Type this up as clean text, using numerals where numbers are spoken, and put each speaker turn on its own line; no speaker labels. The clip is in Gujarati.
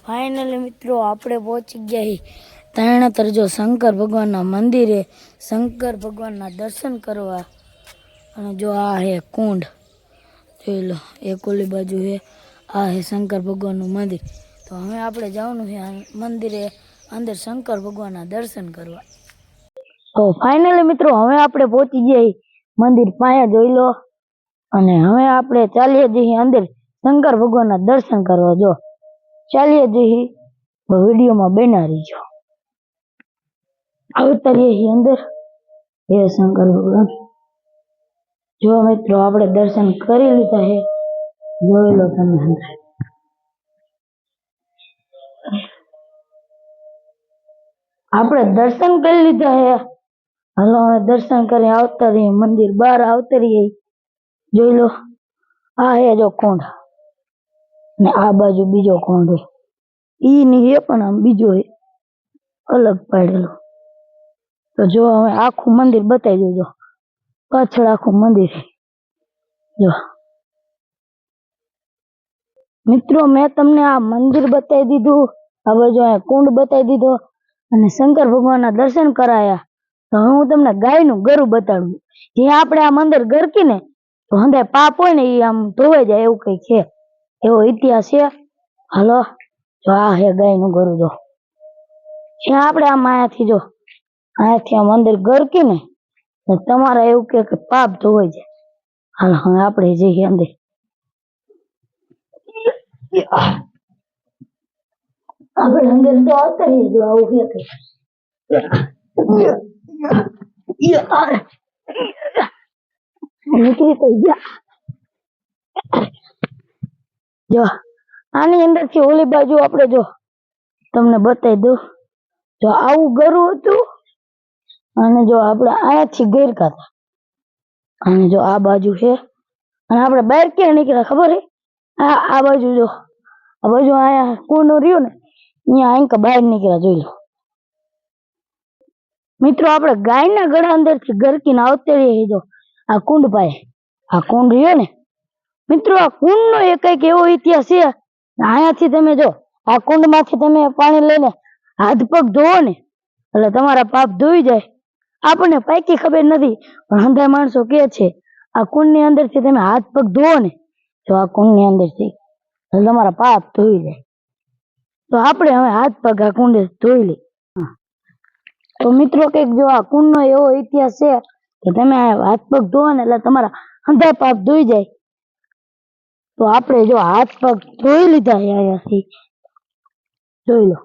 ફાઇનલી મિત્રો આપણે પહોંચી ગયા તરણેતર જો શંકર ભગવાનના મંદિરે શંકર ભગવાનના દર્શન કરવા। અને જો આ હે કુંડ, જોઈ લો, એક ઓલી બાજુ હે, આ હે શંકર ભગવાનનું મંદિર। તો હવે આપણે જવાનું છે મંદિરે અંદર શંકર ભગવાનના દર્શન કરવા। તો ફાઇનલી મિત્રો હવે આપણે પહોંચી ગયા મંદિર પાસે, જોઈ લો। અને હવે આપણે ચાલીએ જઈએ અંદર શંકર ભગવાનના દર્શન કરવા। જો ચાલીએ જઈએ, વિડીયોમાં બના રહીજો। આવતારીએ અંદર હે શંકર ભગવાન। જો મિત્રો આપણે દર્શન કરી લીધા છે, જોઈ લો તમે અંદર। આપણે દર્શન કરી લીધા છે, હાલો હવે દર્શન કરી આવતા રહીએ મંદિર બહાર આવતા રહીએ। જોઈ લો, આ હે જો કુંડ, ને આ બાજુ બીજો કુંડ હે, ઈ ની હે પણ આમ બીજો હે અલગ પાડેલો। તો જો હવે આખું મંદિર બતાવી દેજો, પાછળ આખું મંદિર જો મિત્રો। મેં તમને આ મંદિર બતાવી દીધું, આ બાજુ આ કુંડ બતાવી દીધો અને શંકર ભગવાનના દર્શન કરાયા। તો હવે હું તમને ગાયનું ગરું બતાડું, જે આપણે આ મંદિર ગરકી ને તો હંધાય પાપ હોય ને એ આમ ધોવાઈ જાય, એવું કઈ છે, એવો ઇતિહાસ છે। હાલો જો આ હે ગાયનું ગરું, જો જ્યાં આપણે આમ અહીંયાથી જો અહીંયાથી આ મંદિર ગરકી ને તમારા એવું કે પાપ ધોવાઈ જાય। હાલ હવે આપણે જઈએ અંદર। આપણે અંદર તો આવતા રહીએ, જો આવું છે નીકળી તો ગયા। જો આની અંદર થી ઓલી બાજુ આપણે જો તમને બતાવી દઉં, જો આવું ગરું હતું અને જો આપણે અહીંયાથી ગરકા હતા, અને જો આ બાજુ છે, અને આપણે બહાર ક્યાં નીકળ્યા ખબર હે? આ બાજુ જો, આ બાજુ અહીંયા કુંડ રહ્યું ને અહીંયા આંક બહાર નીકળ્યા, જોઈ લો મિત્રો। આપણે ગાયના ગળા અંદર થી ગરકીને આવતે રહીએ। જો આ કુંડ પાસે, આ કુંડ રહ્યો ને મિત્રો, આ કુંડ નો એક કઈક એવો ઇતિહાસ છે। અહીંયાથી તમે જો આ કુંડ માંથી તમે પાણી લઈને હાથ પગ ધોવો ને એટલે તમારા પાપ ધોઈ જાય। આપણને પાકી ખબર નથી, પણ હંધાય માણસો કે છે આ કુંડ ની અંદર થી તમે હાથ પગ ધોવો ને, જો આ કુંડ ની અંદર થી એટલે તમારા પાપ ધોઈ જાય। તો આપણે હવે હાથ પગ આ કુંડે ધોઈ લઈ। તો મિત્રો કઈક જો આ કુંડ નો એવો ઇતિહાસ છે કે તમે હાથ પગ ધોવો ને એટલે તમારા હંધાય પાપ ધોઈ જાય। તો આપણે જો હાથ પગ ધોઈ લીધા છે અહીંયાથી, જોઈ લો।